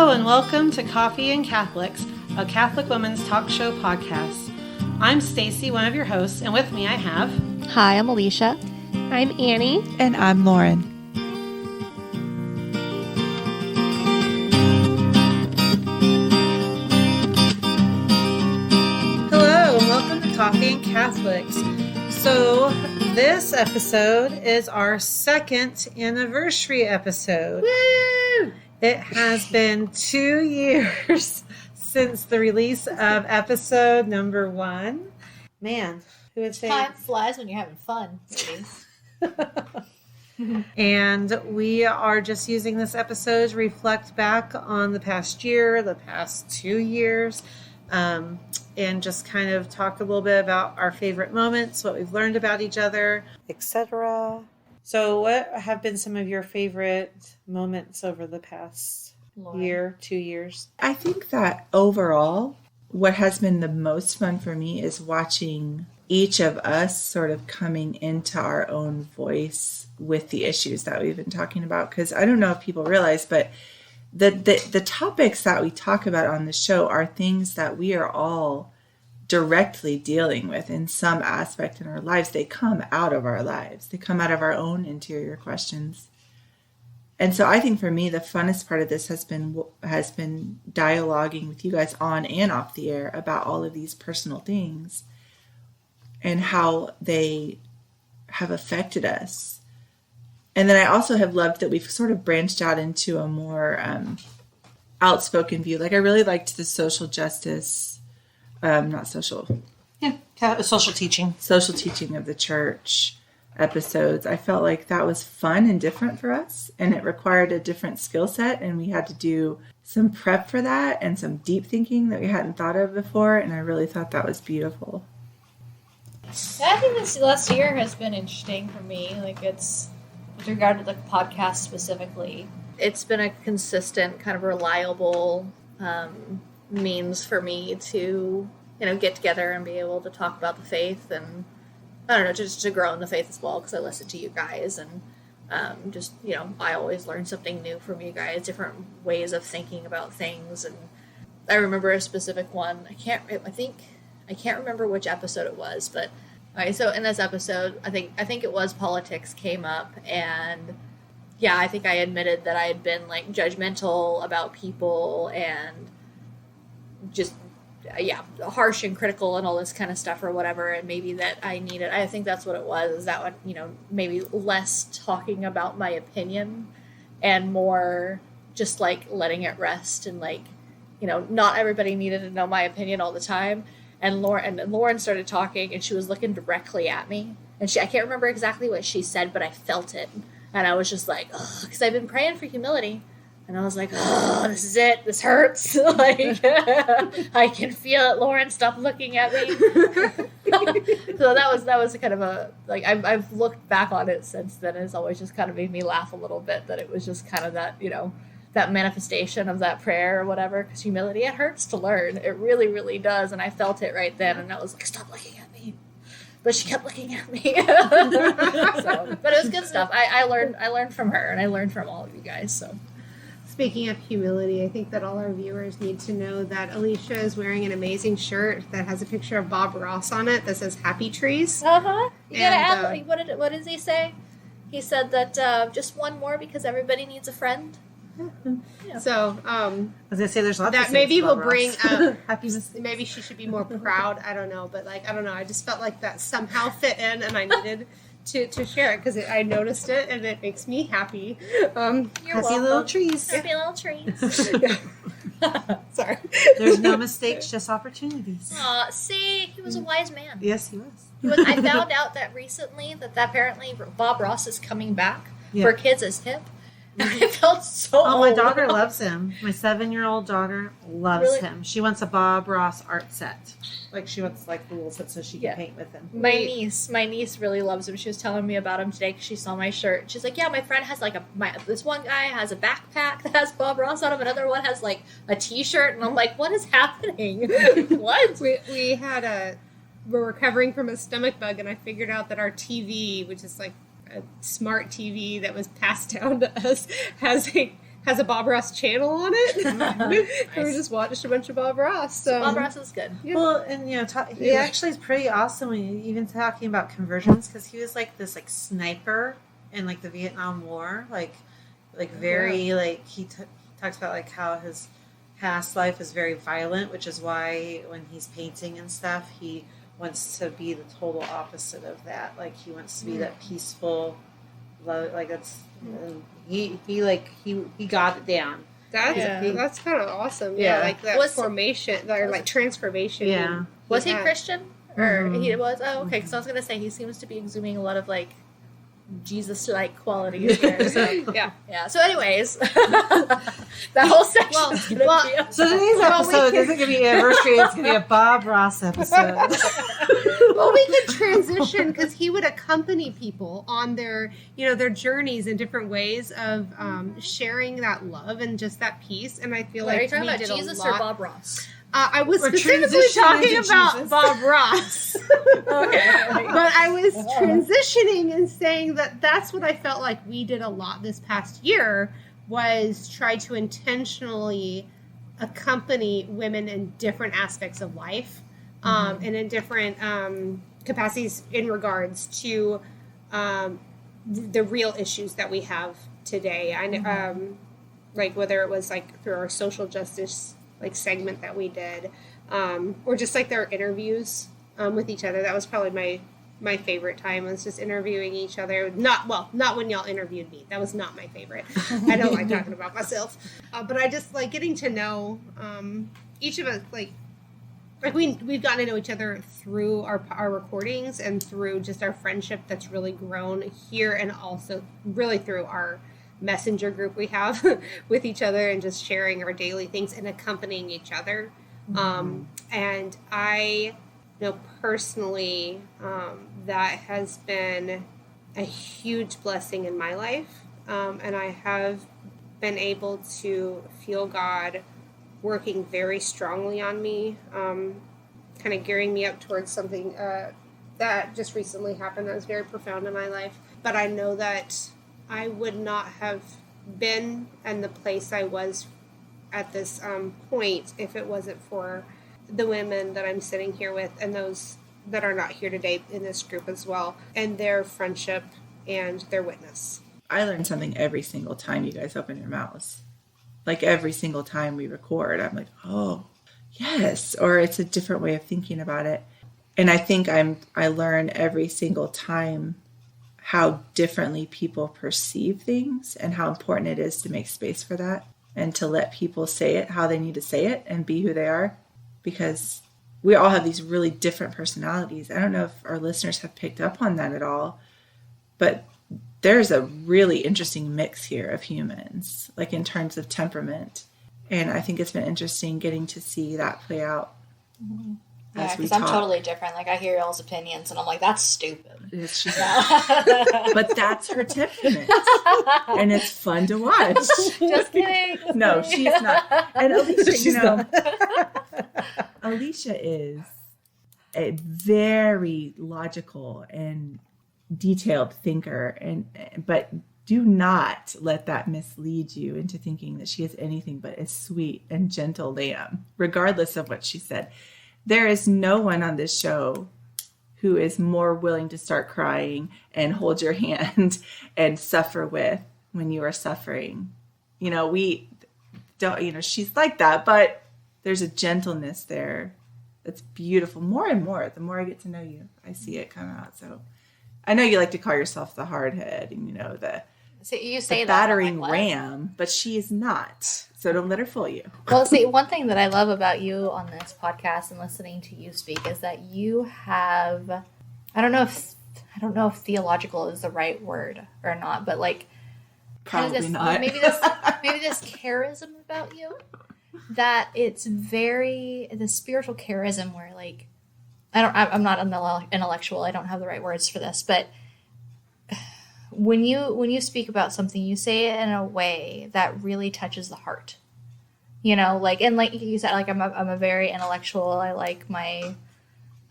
Hello and welcome to Coffee and Catholics, a Catholic women's talk show podcast. I'm Stacy, one of your hosts, and with me I have... Hi, I'm Alisha. I'm Annie. And I'm Lauren. Hello and welcome to Coffee and Catholics. So this episode is our second anniversary episode. Woo! It has been 2 years since the release of episode number 1. Man, who would say... Time flies when you're having fun. And we are just using this episode to reflect back on the past year, the past 2 years, and just kind of talk a little bit about our favorite moments, what we've learned about each other, etc. So what have been some of your favorite moments over the past year, 2 years? I think that overall, what has been the most fun for me is watching each of us sort of coming into our own voice with the issues that we've been talking about. Because I don't know if people realize, but the topics that we talk about on the show are things that we are all directly dealing with in some aspect in our lives. They come out of our lives. They come out of our own interior questions. And so I think for me, the funnest part of this has been dialoguing with you guys on and off the air about all of these personal things and how they have affected us. And then I also have loved that we've sort of branched out into a more outspoken view. Like I really liked the social justice, social teaching of the church episodes. I felt like that was fun and different for us, and it required a different skill set, and we had to do some prep for that and some deep thinking that we hadn't thought of before, and I really thought that was beautiful. Yeah, I think this last year has been interesting for me. Like it's with regard to the podcast specifically. It's been a consistent, kind of reliable means for me to, get together and be able to talk about the faith and, I don't know, just to grow in the faith as well, because I listen to you guys and I always learn something new from you guys, different ways of thinking about things. And I remember a specific one. I can't remember which episode it was, but all right, so in this episode, I think it was politics came up, and yeah, I think I admitted that I had been like judgmental about people and just harsh and critical and all this kind of stuff or whatever, and maybe that I think that's what it was, is that one, maybe less talking about my opinion and more just like letting it rest, and like, not everybody needed to know my opinion all the time. And Lauren started talking, and she was looking directly at me, and I can't remember exactly what she said, but I felt it, and I was just like, ugh, because I've been praying for humility. And I was like, oh, this is it. This hurts. Like, I can feel it. Lauren, stop looking at me. So that was kind of a, like, I've looked back on it since then. And it's always just kind of made me laugh a little bit that it was just kind of that, that manifestation of that prayer or whatever. Because humility, it hurts to learn. It really, really does. And I felt it right then. And I was like, stop looking at me. But she kept looking at me. But it was good stuff. I learned from her, and I learned from all of you guys. So. Speaking of humility, I think that all our viewers need to know that Alisha is wearing an amazing shirt that has a picture of Bob Ross on it that says Happy Trees. Uh-huh. You gotta add, what does he say? He said that just one more because everybody needs a friend. Yeah. So, I was gonna say there's lots that of maybe will Bob bring Ross. happiness. Maybe she should be more proud. I don't know, but like I don't know. I just felt like that somehow fit in, and I needed to share it because I noticed it and it makes me happy. Happy little trees. Happy little trees. Sorry. There's no mistakes, just opportunities. See, he was a wise man. Yes, he was. I found out that recently that apparently Bob Ross is coming back for Kids as Hip. I felt so old. My daughter loves him. My 7-year-old daughter loves him. She wants a Bob Ross art set. Like, she wants, like, the little set so she can paint with him. My niece really loves him. She was telling me about him today because she saw my shirt. She's like, yeah, my friend has, like, this one guy has a backpack that has Bob Ross on him. Another one has, like, a T-shirt. And I'm like, what is happening? What? We're recovering from a stomach bug, and I figured out that our TV, which is, like, a smart TV that was passed down to us, has has a Bob Ross channel on it. Nice. We just watched a bunch of Bob Ross. So Bob Ross is good. Yeah. Well, and he actually is pretty awesome when you even talking about conversions, because he was like this like sniper in like the Vietnam War, like very like he talks about like how his past life is very violent, which is why when he's painting and stuff, he wants to be the total opposite of that. Like he wants to be that peaceful, like that's he got it down. That's kind of awesome. Yeah. Like that formation or like transformation. Yeah. Was he had. Christian? Or he was? Oh, okay. Because I was going to say he seems to be exuding a lot of like Jesus-like qualities there. So yeah. So, anyways, that whole section is going to be. So today's episode isn't going to be anniversary. It's going to be a Bob Ross episode. Well, we could transition because he would accompany people on their journeys in different ways of sharing that love and just that peace. And I feel like Are you talking we about did Jesus a lot. or Bob Ross? I was We're specifically transitioning talking into about Jesus. Bob Ross. Okay. But I was transitioning and saying that that's what I felt like we did a lot this past year was try to intentionally accompany women in different aspects of life and in different capacities in regards to the real issues that we have today. I like whether it was like through our social justice like segment that we did, or just like their interviews with each other. That was probably my favorite time, was just interviewing each other. Not when y'all interviewed me. That was not my favorite. I don't like talking about myself, but I just like getting to know each of us. Like we've gotten to know each other through our recordings and through just our friendship that's really grown here, and also really through our messenger group we have with each other and just sharing our daily things and accompanying each other. And I know personally that has been a huge blessing in my life. And I have been able to feel God working very strongly on me, kind of gearing me up towards something that just recently happened that was very profound in my life. But I know that I would not have been in the place I was at this point if it wasn't for the women that I'm sitting here with and those that are not here today in this group as well, and their friendship and their witness. I learn something every single time you guys open your mouths. Like every single time we record, I'm like, oh, yes. Or it's a different way of thinking about it. And I think I learn every single time how differently people perceive things and how important it is to make space for that and to let people say it how they need to say it and be who they are, because we all have these really different personalities. I don't know if our listeners have picked up on that at all, but there's a really interesting mix here of humans, like in terms of temperament. And I think it's been interesting getting to see that play out. Yeah, because I'm totally different. Like, I hear y'all's opinions, and I'm like, that's stupid. But that's her temperament. And it's fun to watch. Just kidding. No, she's not. And Alisha, Alisha is a very logical and detailed thinker, but do not let that mislead you into thinking that she is anything but a sweet and gentle lamb, regardless of what she said. There is no one on this show who is more willing to start crying and hold your hand and suffer with when you are suffering. We don't, she's like that, but there's a gentleness there that's beautiful. More and more, the more I get to know you, I see it come out. So I know you like to call yourself the hardhead and, So you say the that battering like, ram, but she is not. So don't let her fool you. Well, see, one thing that I love about you on this podcast and listening to you speak is that you have, I don't know if theological is the right word or not, but like Probably not. Maybe this charism about you, that it's the spiritual charism where like, I'm not intellectual. I don't have the right words for this, but when you speak about something, you say it in a way that really touches the heart, like you said, like I'm a very intellectual. I like my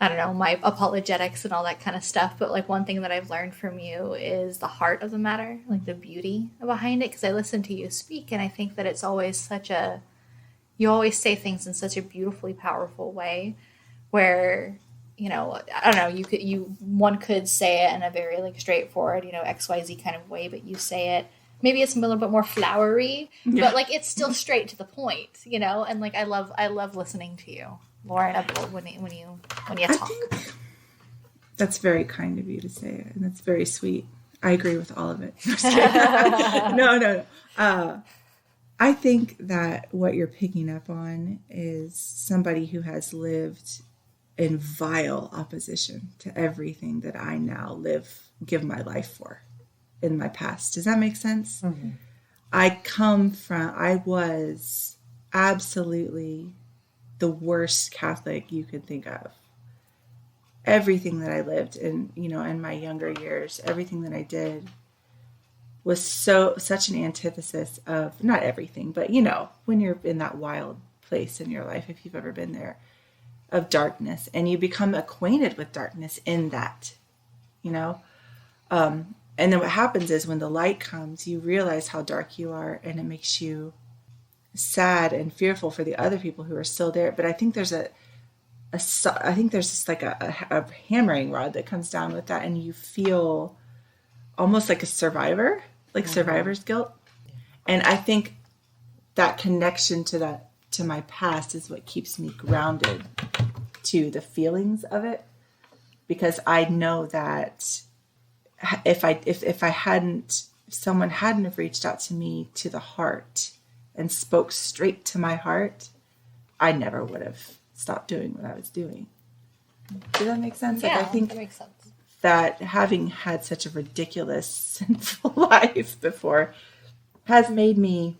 I don't know, my apologetics and all that kind of stuff. But like one thing that I've learned from you is the heart of the matter, like the beauty behind it. Because I listen to you speak, and I think that it's always you always say things in such a beautifully powerful way, where, you know, I don't know, one could say it in a very like straightforward, you know, XYZ kind of way, but you say it, maybe it's a little bit more flowery, but like it's still straight to the point, you know, and like I love listening to you, Lauren, when you talk. That's very kind of you to say it, and that's very sweet. I agree with all of it. No. I think that what you're picking up on is somebody who has lived in vile opposition to everything that I now give my life for in my past. Does that make sense? Mm-hmm. I was absolutely the worst Catholic you could think of. Everything that I lived in, you know, in my younger years, everything that I did was such an antithesis of, not everything, but you know, when you're in that wild place in your life, if you've ever been there, of darkness, and you become acquainted with darkness in that, you know, and then what happens is when the light comes, you realize how dark you are, and it makes you sad and fearful for the other people who are still there. But I think there's just like a hammering rod that comes down with that, and you feel almost like a survivor, like survivor's guilt. And I think that connection to my past is what keeps me grounded to the feelings of it, because I know that if someone hadn't have reached out to me to the heart and spoke straight to my heart, I never would have stopped doing what I was doing. Does that make sense? Yeah, like, I think that makes sense. That having had such a ridiculous, sinful life before has made me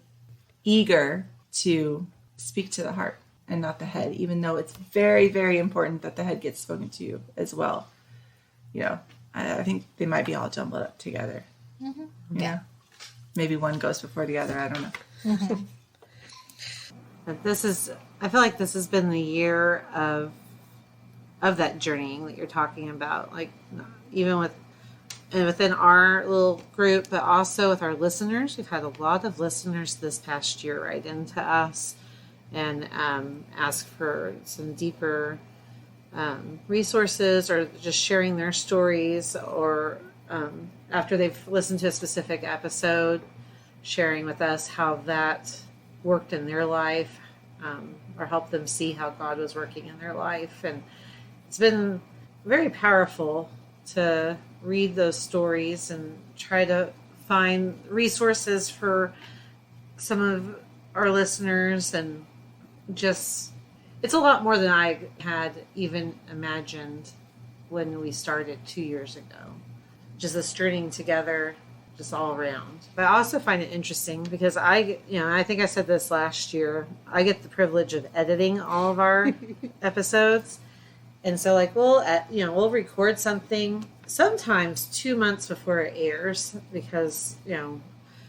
eager to speak to the heart and not the head, even though it's very, very important that the head gets spoken to you as well. You know, I think they might be all jumbled up together. Mm-hmm. Yeah. Maybe one goes before the other. I don't know. Mm-hmm. But I feel like this has been the year of that journeying that you're talking about, like even within our little group, but also with our listeners. We've had a lot of listeners this past year write into us and ask for some deeper resources, or just sharing their stories, or after they've listened to a specific episode, sharing with us how that worked in their life, or helped them see how God was working in their life. And it's been very powerful to read those stories and try to find resources for some of our listeners. And just, it's a lot more than I had even imagined when we started 2 years ago. Just the stringing together, just all around. But I also find it interesting because I think I said this last year, I get the privilege of editing all of our episodes. And so, like, we'll record something sometimes 2 months before it airs, because, you know,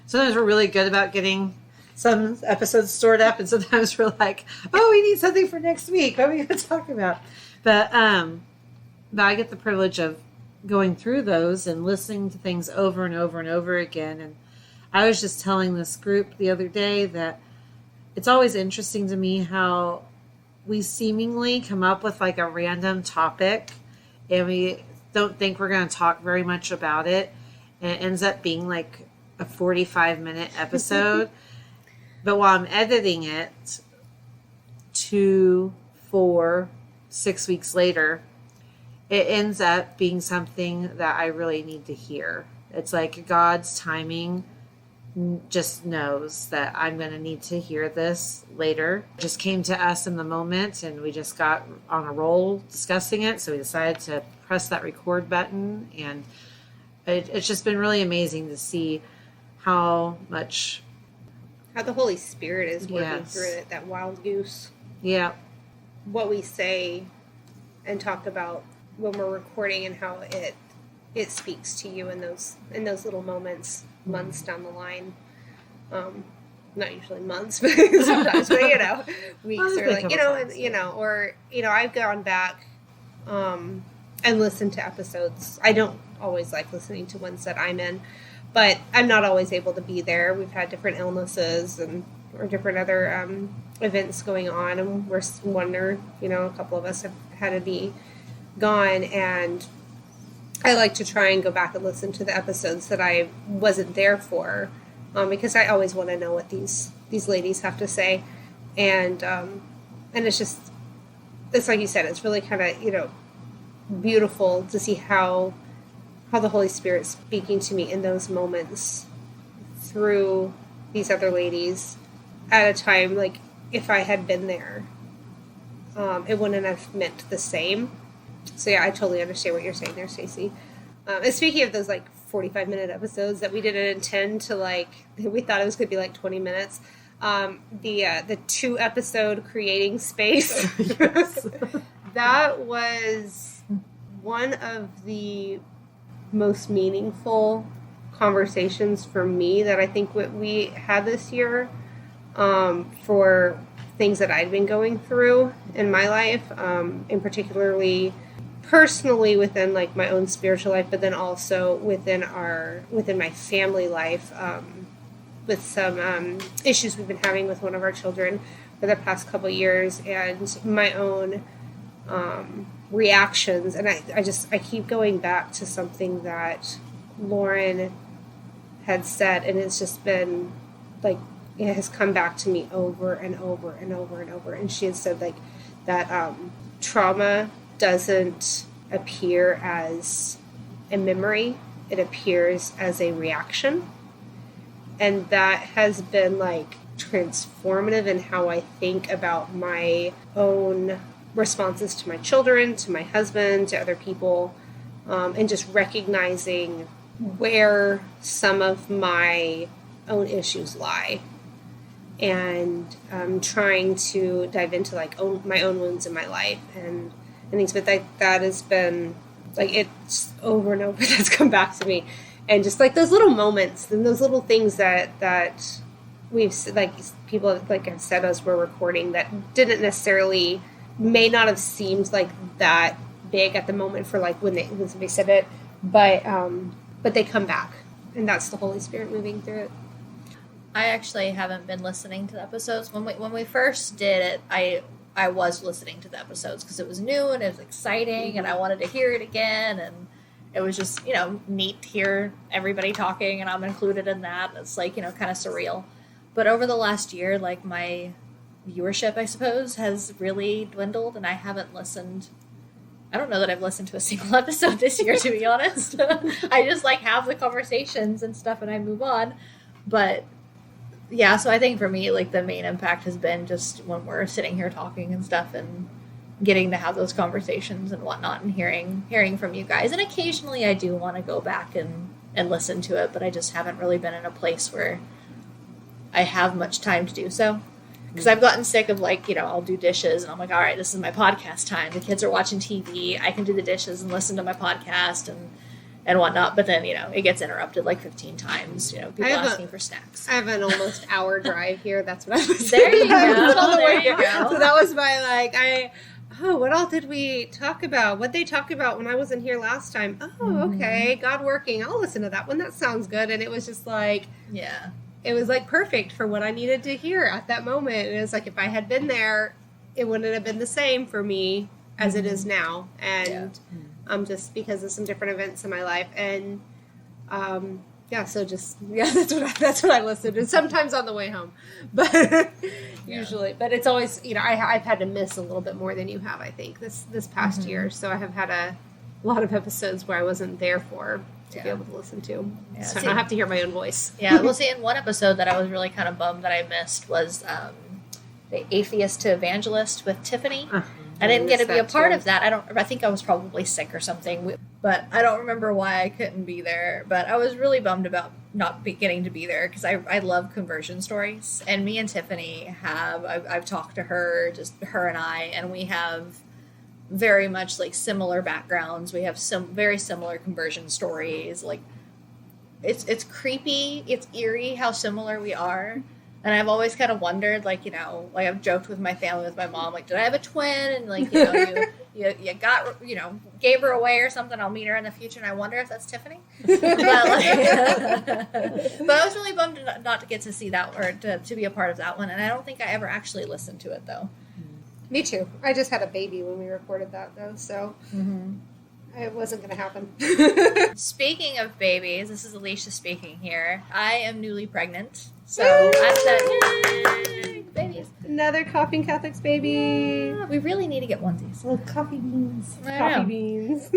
sometimes we're really good about getting some episodes stored up, and sometimes we're like, oh, we need something for next week. What are we going to talk about? But I get the privilege of going through those and listening to things over and over and over again. And I was just telling this group the other day that it's always interesting to me how we seemingly come up with like a random topic, and we don't think we're going to talk very much about it, and it ends up being like a 45-minute episode. But while I'm editing it 2, 4, 6 weeks later, it ends up being something that I really need to hear. It's like God's timing just knows that I'm going to need to hear this later. It just came to us in the moment, and we just got on a roll discussing it. So we decided to press that record button, and it's just been really amazing to see how the Holy Spirit is working through it, that wild goose. Yeah. What we say and talk about when we're recording, and how it speaks to you in those little moments, months down the line. Not usually months, but sometimes, but weeks, or like, or I've gone back and listen to episodes. I don't always like listening to ones that I'm in, but I'm not always able to be there. We've had different illnesses or different other events going on, and we're wondering, a couple of us have had to be gone, and I like to try and go back and listen to the episodes that I wasn't there for, because I always want to know what these ladies have to say, and it's like you said, it's really kind of beautiful to see how the Holy Spirit's speaking to me in those moments through these other ladies at a time, like, if I had been there, it wouldn't have meant the same. So yeah, I totally understand what you're saying there, Stacy. And speaking of those 45-minute episodes that we didn't intend to we thought it was going to be 20 minutes. The 2-episode creating space, that was one of the most meaningful conversations for me that I think what we had this year, for things that I'd been going through in my life, and particularly personally within my own spiritual life, but then also within my family life, with some issues we've been having with one of our children for the past couple of years, and my own reactions. And I keep going back to something that Lauren had said, and it's just been it has come back to me over and over and over and over. And she had said that trauma doesn't appear as a memory, it appears as a reaction. And that has been transformative in how I think about my own responses to my children, to my husband, to other people, and just recognizing where some of my own issues lie, and trying to dive into my own wounds in my life and things. But that has been it's over and over that's come back to me. And just those little moments and those little things that we've people I've said as we're recording, that didn't necessarily, may not have seemed that big at the moment for when somebody said it, but they come back, and that's the Holy Spirit moving through it. I actually haven't been listening to the episodes. When we first did it, I was listening to the episodes because it was new and it was exciting, and I wanted to hear it again, and it was just, neat to hear everybody talking, and I'm included in that. It's kind of surreal. But over the last year, my viewership, I suppose, has really dwindled, and I haven't listened. I don't know that I've listened to a single episode this year, to be honest. I just have the conversations and stuff, and I move on. But yeah, so I think for me, the main impact has been just when we're sitting here talking and stuff, and getting to have those conversations and whatnot, and hearing from you guys. And occasionally I do want to go back and listen to it, but I just haven't really been in a place where I have much time to do so. Because I've gotten sick of I'll do dishes, and I'm all right, this is my podcast time. The kids are watching TV. I can do the dishes and listen to my podcast and whatnot. But then, it gets interrupted 15 times. People asking for snacks. I have an almost hour drive here. That's what I was There you go. There you go. So that was my what all did we talk about? What they talked about when I wasn't here last time? Oh, okay. God working. I'll listen to that one. That sounds good. And it was just yeah. It was perfect for what I needed to hear at that moment. And it was if I had been there, it wouldn't have been the same for me as it is now. And just because of some different events in my life. And that's what I listened to. Sometimes on the way home, but usually. But it's always, I've had to miss a little bit more than you have, I think, this past year. So I have had a lot of episodes where I wasn't there for to be able to listen to. Yeah, so I don't have to hear my own voice. Yeah, well, see, in one episode that I was really kind of bummed that I missed was the Atheist to Evangelist with Tiffany. I didn't get to be a part of that. I think I was probably sick or something, but I don't remember why I couldn't be there. But I was really bummed about not getting to be there, because I love conversion stories. And me and Tiffany I've talked to her, just her and I, and we have very much similar backgrounds. We have some very similar conversion stories. It's creepy, it's eerie how similar we are. And I've always kind of wondered, I've joked with my family, with my mom, did I have a twin? And you got, gave her away or something. I'll meet her in the future, and I wonder if that's Tiffany. But I was really bummed not to get to see that or to be a part of that one. And I don't think I ever actually listened to it, though. Me too. I just had a baby when we recorded that, though, so it wasn't going to happen. Speaking of babies, this is Alisha speaking here. I am newly pregnant, so I said, yay, babies. Another Coughing Catholics baby. We really need to get onesies. Little coffee beans. I Coffee know. beans.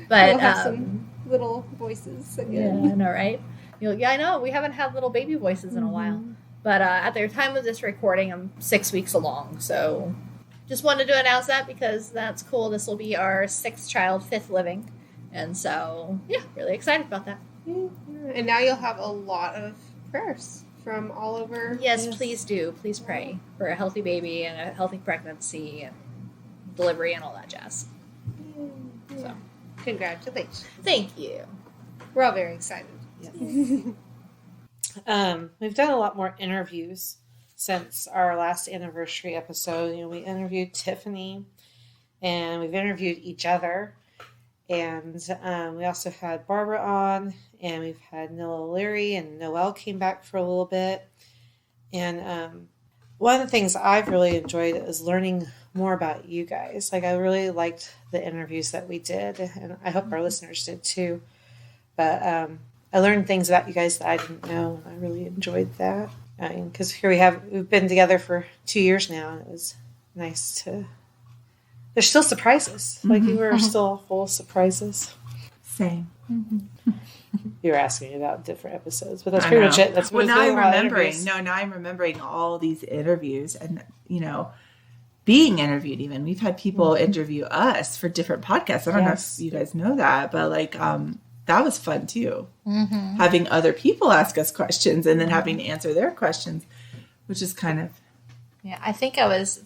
But We'll have some little voices yeah, again. I know, right? I know. We haven't had little baby voices in a while. But at the time of this recording, I'm 6 weeks along. So just wanted to announce that because that's cool. This will be our 6th child, 5th living. And so, yeah, really excited about that. And now you'll have a lot of prayers from all over. Yes, please do. Please pray for a healthy baby and a healthy pregnancy and delivery and all that jazz. So, congratulations. thank you. We're all very excited. We've done a lot more interviews since our last anniversary episode. We interviewed Tiffany, and we've interviewed each other, and we also had Barbara on, and we've had Noah Leary, and Noelle came back for a little bit. And one of the things I've really enjoyed is learning more about you guys. Like, I really liked the interviews that we did, and I hope our listeners did too. But I learned things about you guys that I didn't know. I really enjoyed that. Because we've been together for 2 years now, and it was nice to. There's still surprises. Like, you were still full of surprises. Same. You were asking about different episodes, but that's pretty much it. That's what now I'm remembering. Now I'm remembering all these interviews, and being interviewed. Even we've had people interview us for different podcasts. I don't know if you guys know that, but that was fun too. Having other people ask us questions and then having to answer their questions, which is kind of. Yeah, I think I was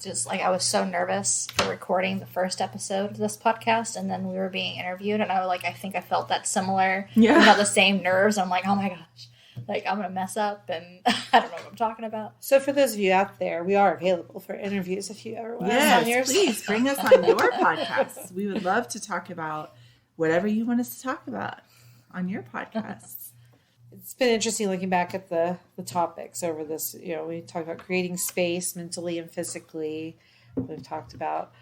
so nervous for recording the first episode of this podcast, and then we were being interviewed, and I think I felt that similar, not the same nerves. I'm like, oh my gosh, like I'm gonna mess up, and I don't know what I'm talking about. So for those of you out there, we are available for interviews if you ever want. Yes, please bring us on your podcast. We would love to talk about whatever you want us to talk about on your podcasts. It's been interesting looking back at the topics over this. We talked about creating space mentally and physically. We've talked about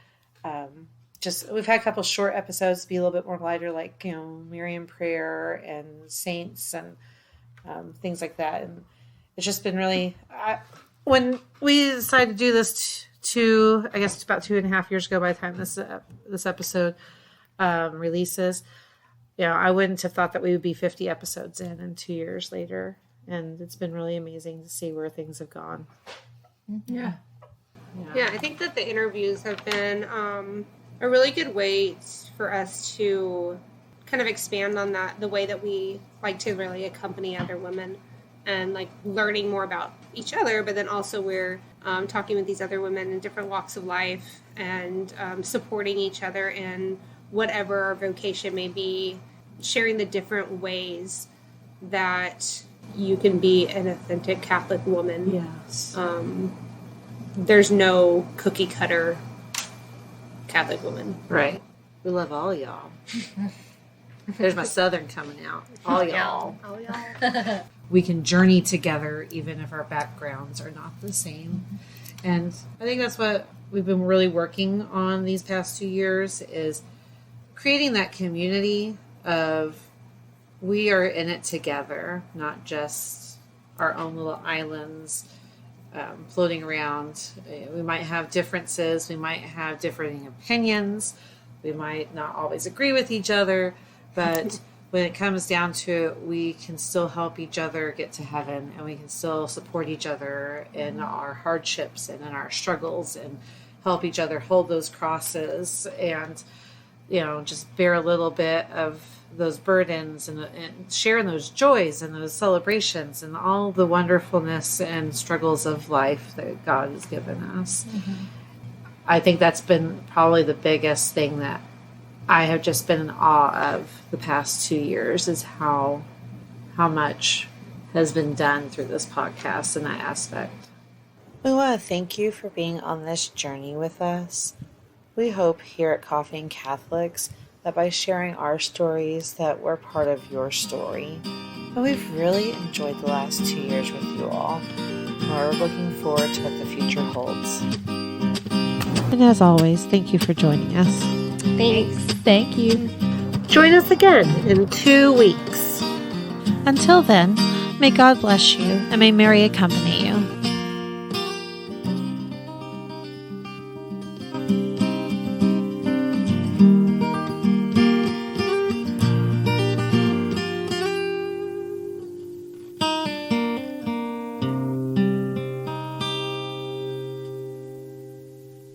we've had a couple short episodes to be a little bit more lighter, like, Miriam prayer and saints and things like that. And it's just been really, when we decided to do this I guess it's about 2.5 years ago by the time this episode releases, I wouldn't have thought that we would be 50 episodes in and 2 years later. And it's been really amazing to see where things have gone. Yeah, I think that the interviews have been a really good way for us to kind of expand on that, the way that we like to really accompany other women and like learning more about each other. But then also we're talking with these other women in different walks of life and supporting each other in whatever our vocation may be, sharing the different ways that you can be an authentic Catholic woman. Yes. There's no cookie cutter Catholic woman. Right. We love all y'all. There's my Southern coming out. All y'all. All y'all. We can journey together even if our backgrounds are not the same. And I think that's what we've been really working on these past 2 years, is creating that community of we are in it together, not just our own little islands floating around. We might have differences. We might have differing opinions. We might not always agree with each other. But when it comes down to it, we can still help each other get to heaven, and we can still support each other in our hardships and in our struggles and help each other hold those crosses and just bear a little bit of those burdens and sharing those joys and those celebrations and all the wonderfulness and struggles of life that God has given us. I think that's been probably the biggest thing that I have just been in awe of the past 2 years, is how much has been done through this podcast in that aspect. We want to thank you for being on this journey with us. We hope here at Coffee and Catholics that by sharing our stories that we're part of your story. But we've really enjoyed the last 2 years with you all. And we're looking forward to what the future holds. And as always, thank you for joining us. Thanks. Thank you. Join us again in 2 weeks. Until then, may God bless you and may Mary accompany you.